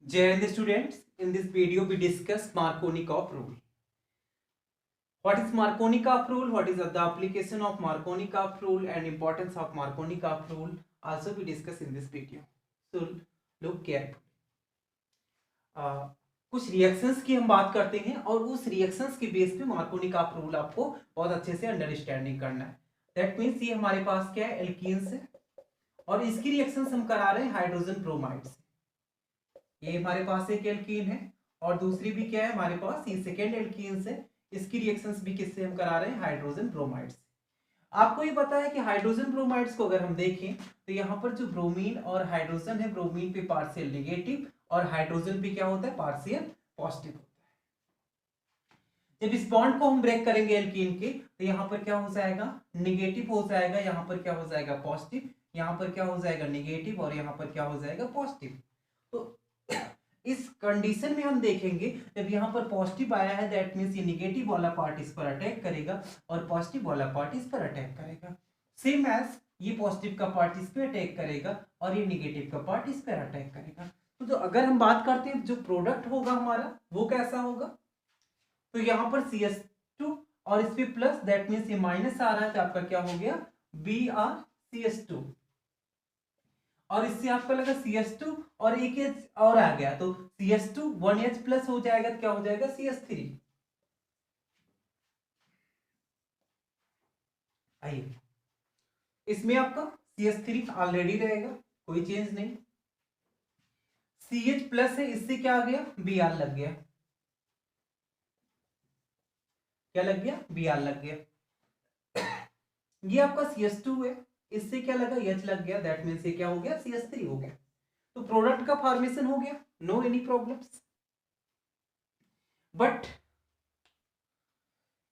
Jai Hind students, in this video we discuss Markovnikov rule. What is Markovnikov rule? What is the application of Markovnikov rule and importance of Markovnikov rule? Also we discuss in this video. So look carefully. कुछ reactions की हम बात करते हैं और उस reactions के base पे मार्कोनिकॉफ रूल आपको बहुत अच्छे से अंडरस्टैंडिंग करना है. दैट मीन्स ये हमारे पास क्या है, एल्कीन्स है और इसकी रिएक्शंस हम करा रहे हैं हाइड्रोजन ब्रोमाइड से. ये हमारे पास एक एल्कीन है और दूसरी भी क्या है हमारे पास, ये सेकेंड एल्कीन से. इसकी रिएक्शंस भी किससे हम करा रहे हैं, हाइड्रोजन ब्रोमाइड से. आपको ये पता है कि हाइड्रोजन ब्रोमाइड्स को अगर हम देखें तो यहाँ पर जो ब्रोमीन और हाइड्रोजन है, ब्रोमीन पे पार्शियल नेगेटिव और हाइड्रोजन पे क्या होता है, पार्शियल पॉजिटिव होता है. जब इस बॉन्ड को हम ब्रेक करेंगे एल्कीन के तो यहाँ पर क्या हो जाएगा, नेगेटिव हो जाएगा, यहाँ पर क्या हो जाएगा, पॉजिटिव, यहाँ पर क्या हो जाएगा, नेगेटिव और यहाँ पर क्या हो जाएगा, पॉजिटिव. तो इस कंडीशन में हम देखेंगे जब यहाँ पर पॉजिटिव आया है दैट मीन्स ये नेगेटिव वाला पार्ट इस पर अटैक करेगा और पॉजिटिव वाला पार्ट इस पर अटैक करेगा. सेम एज ये पॉजिटिव का पार्ट इस पर अटैक करेगा और ये नेगेटिव का पार्ट इस पर अटैक करेगा. तो जो अगर हम बात करते हैं जो प्रोडक्ट होगा हमारा वो कैसा होगा, तो यहाँ पर CH2 और इस पे प्लस दैट मीन्स ये माइनस आ रहा है तो आपका क्या हो गया, BrCH2 और इससे आपका लगा CH2 और एक H और आ गया तो CH2 1H प्लस हो जाएगा तो क्या हो जाएगा, CH3. आइए इसमें आपका CH3 ऑलरेडी रहेगा, कोई चेंज नहीं. CH प्लस है, इससे क्या आ गया, Br लग गया. क्या लग गया, Br लग गया. ये आपका CH2 है, इससे क्या लगा, H लग गया, दैट मीन्स ये क्या हो गया, CH3 हो गया. तो प्रोडक्ट का फॉर्मेशन हो गया, no any problems. But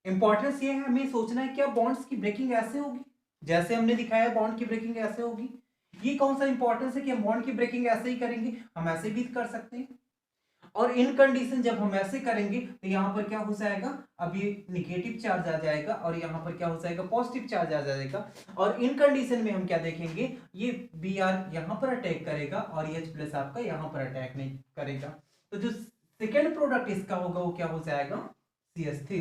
importance ये है, हमें सोचना है क्या बॉन्ड्स की ब्रेकिंग ऐसे होगी जैसे हमने दिखाया बॉन्ड की ब्रेकिंग ऐसे होगी. ये कौन सा इंपॉर्टेंस है कि हम बॉन्ड की ब्रेकिंग ऐसे ही करेंगे, हम ऐसे भी कर सकते हैं. और इन कंडीशन जब हम ऐसे करेंगे तो यहाँ पर क्या हो जाएगा, अब ये निगेटिव चार्ज आ जाएगा और यहाँ पर क्या हो जाएगा, पॉजिटिव चार्ज आ जाएगा. और इन कंडीशन में हम क्या देखेंगे, ये Br यहाँ पर अटैक करेगा और H प्लस आपका यहाँ पर अटैक नहीं करेगा. तो जो सेकेंड प्रोडक्ट इसका होगा वो क्या हो जाएगा, CH3.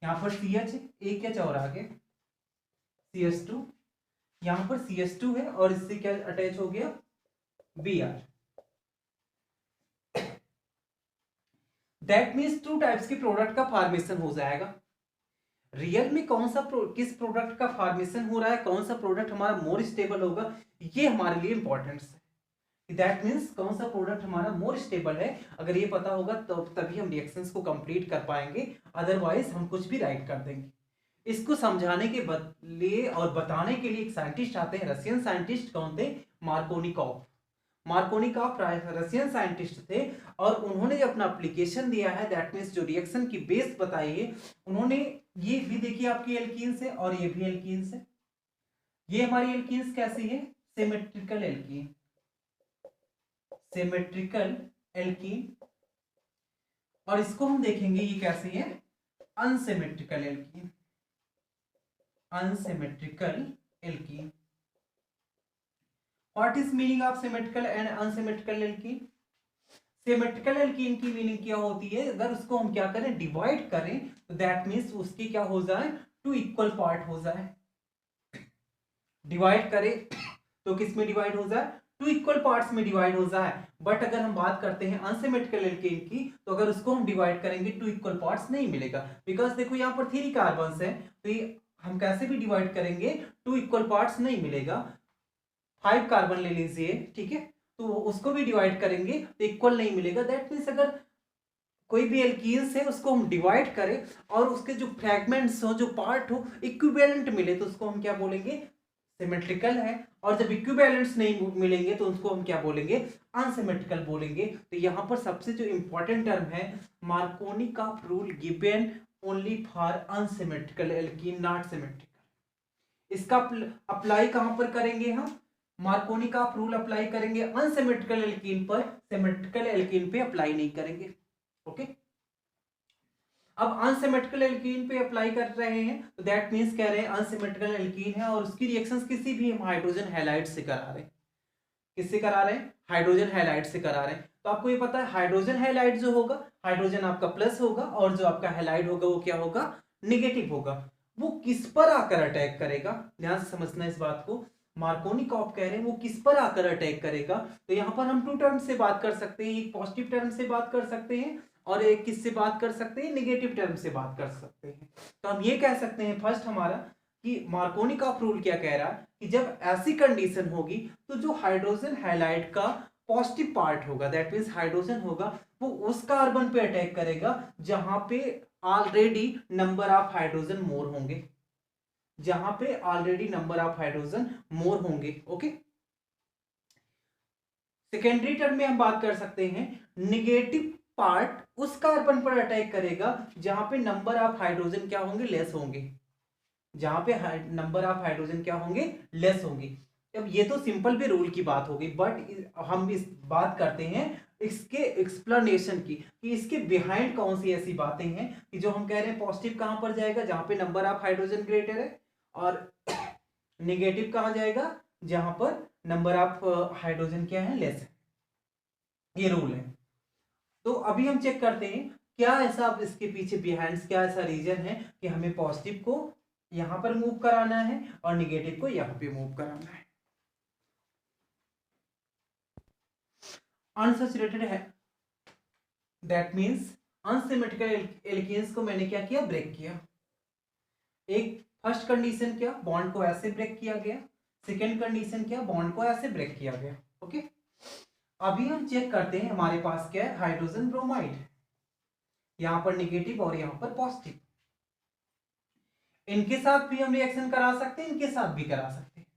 यहाँ पर CH एक H और आगे CH2, यहाँ पर CH2 है और इससे क्या अटैच हो गया, Br. That means two types के प्रोडक्ट का फॉर्मेशन हो जाएगा. रियल में कौन सा किस प्रोडक्ट का फॉर्मेशन हो रहा है, कौन सा प्रोडक्ट हमारा मोर स्टेबल होगा, ये हमारे लिए इंपॉर्टेंट है. दैट मीन्स कौन सा प्रोडक्ट हमारा मोर स्टेबल है, अगर ये पता होगा तो तभी हम रिएक्शंस को कंप्लीट कर पाएंगे, अदरवाइज हम कुछ भी राइट कर देंगे. इसको समझाने के लिए और बताने के लिए एक साइंटिस्ट आते हैं, रशियन साइंटिस्ट. कौन थे, मार्कोनिकॉव. मार्कोनिकॉव रशियन साइंटिस्ट थे और उन्होंने जो अपना एप्लीकेशन दिया है दैट मीन्स जो रिएक्शन की बेस बताई है उन्होंने, ये भी देखिए आपकी एल्कीन्स है और ये भी एल्कीन्स है. ये हमारी एल्कीन्स कैसी है, सिमेट्रिकल एल्कीन, सिमेट्रिकल एल्कीन. और इसको हम देखेंगे ये कैसी है, unsymmetrical alkene, unsymmetrical alkene. What is meaning of symmetrical and unsymmetrical alkene? Symmetrical alkene की मीनिंग क्या होती है, अगर उसको हम क्या करें, डिवाइड करें तो दैट मीन्स उसके क्या हो जाए, टू इक्वल पार्ट हो जाए. डिवाइड करें तो किस में डिवाइड हो जाए, टू इक्वल पार्ट्स में डिवाइड हो जाए. बट अगर हम बात करते हैं अनसिमेट्रिकल एल्कीन की तो अगर उसको हम डिवाइड करेंगे टू इक्वल पार्ट्स नहीं मिलेगा. बिकॉज देखो यहाँ पर 3 कार्बन्स है तो ये हम कैसे भी डिवाइड करेंगे टू इक्वल पार्ट्स नहीं मिलेगा. 5 कार्बन ले लीजिए, ठीक है, तो उसको भी डिवाइड करेंगे तो इक्वल नहीं मिलेगा. दैट मीन्स अगर कोई भी एल्कीन्स है उसको हम डिवाइड करें और उसके जो फ्रैगमेंट्स हो, जो पार्ट हो, इक्विवेलेंट मिले तो उसको हम क्या बोलेंगे, सिमेट्रिकल है. और जब इक्विवेलेंट्स नहीं मिलेंगे तो उसको हम क्या बोलेंगे, अनसिमेट्रिकल बोलेंगे. तो यहाँ पर सबसे जो इंपॉर्टेंट टर्म है, Markovnikov rule given only for unsymmetrical alkene, not symmetrical. इसका अप्लाई कहां पर करेंगे, हम मार्कोनिकॉफ रूल अप्लाई करेंगे अनसिमेट्रिकल एल्कीन पर, सिमेट्रिकल एल्कीन पे अप्लाई नहीं करेंगे. ओके, अब अनसिमेट्रिकल एल्कीन पे अप्लाई कर रहे हैं तो दैट मींस कह रहे हैं अनसिमेट्रिकल एल्कीन है और उसकी रिएक्शंस किसी भी हम हाइड्रोजन हैलाइड से करा रहे हैं. किससे करा रहे हैं, हाइड्रोजन हैलाइड से करा रहे हैं। तो आपको ये पता है हाइड्रोजन हैलाइड जो होगा, हाइड्रोजन आपका प्लस होगा और जो आपका हैलाइड होगा वो क्या होगा, निगेटिव होगा। वो किस पर आकर अटैक करेगा, ध्यान से समझना इस बात को। मार्कोनिकॉफ कह रहे हैं वो किस पर आकर अटैक करेगा। तो यहां पर हम 2 टर्म से बात कर सकते हैं, एक पॉजिटिव टर्म से बात कर सकते हैं और एक किससे बात कर सकते हैं, निगेटिव टर्म से बात कर सकते हैं। तो हम ये कह सकते हैं फर्स्ट हमारा कि मार्कोनिकॉफ रूल क्या कह रहा है कि जब ऐसी कंडीशन होगी तो जो हाइड्रोजन हैलाइड का पॉजिटिव पार्ट होगा, दैट मींस हाइड्रोजन होगा, वो उस कार्बन पे अटैक करेगा जहां पे ऑलरेडी नंबर ऑफ हाइड्रोजन मोर होंगे, जहां पे ऑलरेडी नंबर ऑफ हाइड्रोजन मोर होंगे। ओके, सेकेंडरी टर्म में हम बात कर सकते हैं निगेटिव पार्ट उस कार्बन पर अटैक करेगा जहां पे नंबर ऑफ हाइड्रोजन क्या होंगे, लेस होंगे, जहां पे नंबर ऑफ हाइड्रोजन क्या होंगे, लेस होंगे। अब ये तो सिंपल भी रूल की बात होगी, बट हम इस बात करते हैं इसके एक्सप्लेनेशन की कि इसके बिहाइंड कौन सी ऐसी बातें हैं कि जो हम कह रहे हैं पॉजिटिव कहां पर जाएगा, जहां पे नंबर ऑफ हाइड्रोजन ग्रेटर है, और नेगेटिव कहां जाएगा, जहां पर नंबर ऑफ हाइड्रोजन क्या है, लेस है। ये रूल है। तो अभी हम चेक करते हैं क्या ऐसा इसके पीछे बिहाइंड क्या ऐसा रीजन है कि हमें पॉजिटिव को यहां पर मूव कराना है और निगेटिव को यहां पे मूव कराना है। अनसैचुरेटेड है, दैट मींस अनसिमेट्रिकल एल्केन्स को मैंने क्या किया, ब्रेक किया। एक फर्स्ट कंडीशन क्या, बॉन्ड को ऐसे ब्रेक किया गया, सेकेंड कंडीशन क्या, बॉन्ड को ऐसे ब्रेक किया गया। ओके, अभी हम चेक करते हैं हमारे पास क्या है, हाइड्रोजन ब्रोमाइड, यहां पर निगेटिव और यहां पर पॉजिटिव। इनके साथ भी हम रिएक्शन करा सकते हैं, इनके साथ भी करा सकते हैं।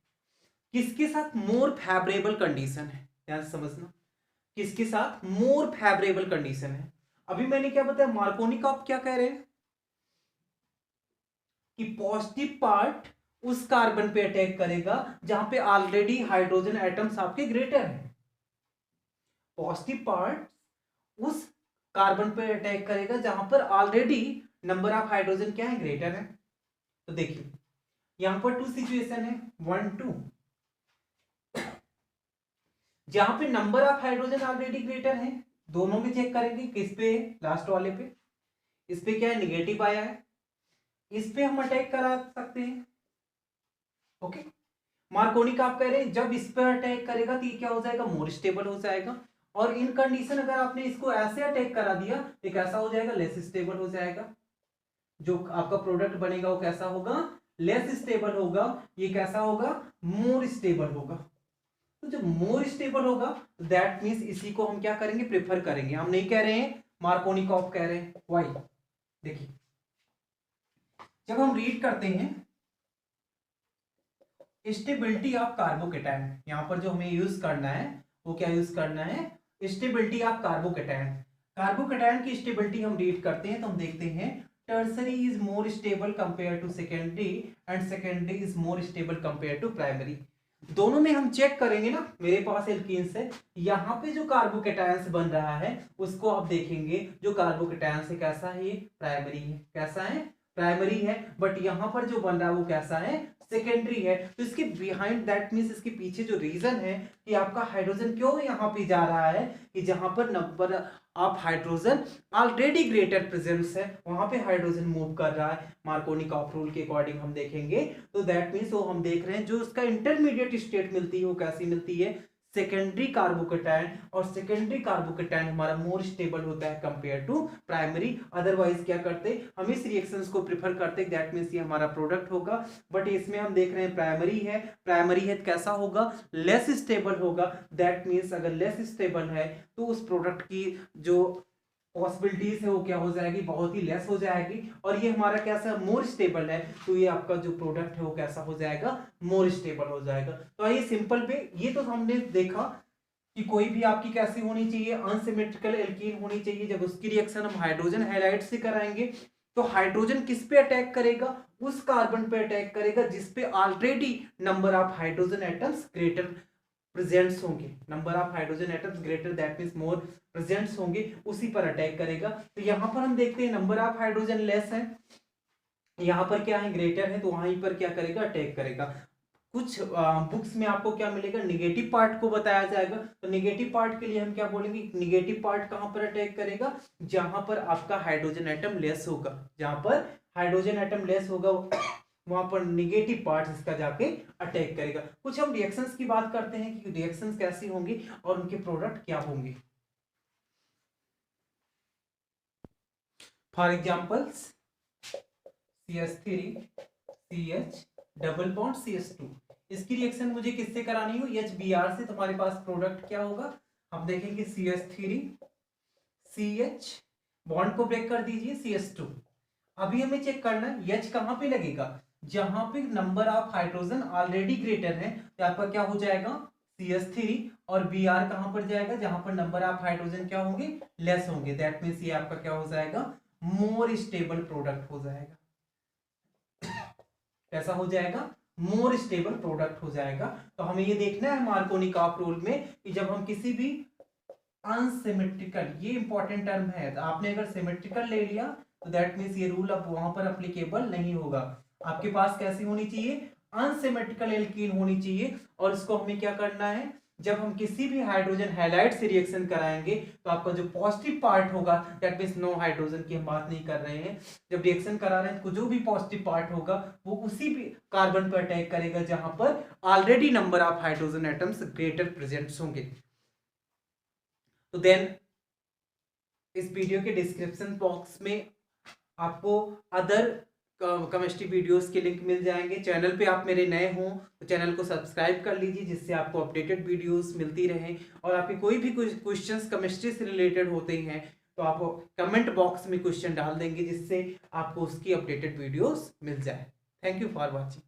किसके साथ मोर फेवरेबल कंडीशन है, ध्यान से समझना, किसके साथ मोर फेवरेबल कंडीशन है। अभी मैंने क्या बताया, मार्कोनिकॉफ क्या कह रहे हैं कि पॉजिटिव पार्ट उस कार्बन पे अटैक करेगा जहां पे ऑलरेडी हाइड्रोजन एटम्स आपके ग्रेटर हैं। पॉजिटिव पार्ट उस कार्बन पे अटैक करेगा जहां पर ऑलरेडी नंबर ऑफ हाइड्रोजन क्या है, ग्रेटर है। तो देखिए यहां पर 2 सिचुएशन है, 1 2, जहां पे number of hydrogen already greater है, दोनों में चेक करेंगे किस पे, लास्ट वाले पे, इस पे क्या है, निगेटिव आया है, इस पे हम अटैक करा सकते हैं। ओके, मार्कोनिक आप कह रहे हैं जब इस पर अटैक करेगा तो ये क्या हो जाएगा, मोर स्टेबल हो जाएगा, और इन कंडीशन अगर आपने इसको ऐसे अटैक करा दिया तो कैसा हो जाएगा, लेस स्टेबल हो जाएगा। जो आपका प्रोडक्ट बनेगा वो कैसा होगा, लेस स्टेबल होगा, ये कैसा होगा, मोर स्टेबल होगा। तो जब मोर स्टेबल होगा दैट मींस इसी को हम क्या करेंगे, प्रेफर करेंगे। हम नहीं कह रहे हैं मार्कोनिकॉफ कह रहे हैं, व्हाई, देखिए जब हम रीड करते हैं स्टेबिलिटी ऑफ कार्बोकेटायन, यहां पर जो हमें यूज करना है वो क्या यूज करना है, स्टेबिलिटी ऑफ कार्बोकेटायन। कार्बोकेटायन की स्टेबिलिटी हम रीड करते हैं तो हम देखते हैं tertiary is more stable compare to secondary and secondary is more stable compare to primary. दोनों में हम चेक करेंगे ना, मेरे पास एल्कीन्स है, यहाँ पे जो कार्बोकेटायंस बन रहा है उसको आप देखेंगे, जो कार्बोकेटायंस है कैसा है, ये प्राइमरी है, कैसा है, प्राइमरी है, बट यहाँ पर जो बन रहा है वो कैसा है, सेकेंडरी है। तो इसके बिहाइंड दैट मींस इसके पीछे जो रीजन है कि आपका हाइड्रोजन क्यों यहाँ पे जा रहा है, कि जहां पर number of hydrogen already greater presence है वहां पे हाइड्रोजन मूव कर रहा है। मार्कोनिकॉफ रूल के अकॉर्डिंग हम देखेंगे तो दैट मींस वो हम देख रहे हैं जो उसका इंटरमीडिएट स्टेट मिलती है वो कैसी मिलती है, सेकेंडरी कार्बोकेटायन, और सेकेंडरी कार्बोकेटायन हमारा मोर स्टेबल होता है कंपेयर टू प्राइमरी। अदरवाइज क्या करते, हम इस रिएक्शंस को प्रेफर करते, दैट मींस ये हमारा प्रोडक्ट होगा, बट इसमें हम देख रहे हैं प्राइमरी है तो कैसा होगा, लेस स्टेबल होगा। दैट मींस अगर लेस स्टेबल है तो उस प्रोडक्ट की जो पॉसिबिलिटीज है वो क्या हो जाएगी, बहुत ही लेस हो जाएगी, और ये हमारा कैसा मोर स्टेबल है तो ये आपका जो प्रोडक्ट है वो कैसा हो जाएगा, मोर स्टेबल हो जाएगा। तो आइए सिंपल पे, ये तो हमने देखा कि कोई भी आपकी कैसी होनी चाहिए, अनसिमेट्रिकल एल्कीन होनी चाहिए। जब उसकी रिएक्शन हम हाइड्रोजन हैलाइड से कराएंगे तो हाइड्रोजन किस पे अटैक करेगा, उस कार्बन पे अटैक करेगा जिसपे already number of hydrogen atoms greater presents होंगे, number of hydrogen atoms greater that means more presents होंगे, उसी पर अटैक करेगा। तो यहां पर हम देखते हैं नंबर ऑफ हाइड्रोजन लेस है, यहां पर क्या है, ग्रेटर है, तो वहीं पर क्या करेगा, अटैक करेगा। कुछ बुक्स में आपको क्या मिलेगा, निगेटिव पार्ट को बताया जाएगा। तो निगेटिव पार्ट के लिए हम क्या बोलेंगे, निगेटिव पार्ट कहां पर अटैक करेगा, जहां पर आपका हाइड्रोजन एटम लेस होगा, जहां पर हाइड्रोजन एटम लेस होगा वहां पर निगेटिव पार्ट इसका जाके अटैक करेगा। कुछ हम रिएक्शंस की बात करते हैं कि रिएक्शंस कैसी होंगी और उनके प्रोडक्ट क्या होंगे। For examples CH3 CH double bond CH2, इसकी रिएक्शन मुझे किससे करानी हो, HBr से। तुम्हारे पास प्रोडक्ट क्या होगा, हम देखेंगे CH3 CH बॉन्ड को ब्रेक कर दीजिए CH2। अभी हमें चेक करना है H कहां पे लगेगा, जहां पे number of hydrogen already greater है, तो आपका क्या हो जाएगा CH3, और Br कहां पर जाएगा, जहां पर नंबर ऑफ हाइड्रोजन क्या होंगे, लेस होंगे। दैट मींस ये आपका क्या हो जाएगा, मोर स्टेबल प्रोडक्ट हो जाएगा। कैसा हो जाएगा, मोर स्टेबल प्रोडक्ट हो जाएगा। तो हमें ये देखना है मार्कोनी-काप रूल में कि जब हम किसी भी अनसिमेट्रिकल, ये इंपॉर्टेंट टर्म है, तो आपने अगर सिमेट्रिकल ले लिया तो दैट मींस ये रूल अब वहां पर एप्लीकेबल नहीं होगा। आपके पास कैसी होनी चाहिए, अनसिमेट्रिकल एल्कीन होनी चाहिए। और इसको हमें क्या करना है, जब हम किसी भी हाइड्रोजन हैलाइड से रिएक्शन कराएंगे तो आपका जो पॉजिटिव पार्ट होगा, दैट मींस नो हाइड्रोजन की हम बात नहीं कर रहे हैं, जब रिएक्शन करा रहे हैं तो जो भी पॉजिटिव पार्ट होगा वो उसी भी कार्बन पर अटैक करेगा जहां पर already number of hydrogen atoms greater presents होंगे। तो देन इस वीडियो के डिस्क्रिप्शन बॉक्स में आपको अदर केमिस्ट्री वीडियोस के लिंक मिल जाएंगे। चैनल पे आप मेरे नए हों तो चैनल को सब्सक्राइब कर लीजिए, जिससे आपको अपडेटेड वीडियोस मिलती रहें। और आपके कोई भी क्वेश्चंस केमिस्ट्री से रिलेटेड होते हैं तो आप कमेंट बॉक्स में क्वेश्चन डाल देंगे, जिससे आपको उसकी अपडेटेड वीडियोस मिल जाए। Thank you for watching.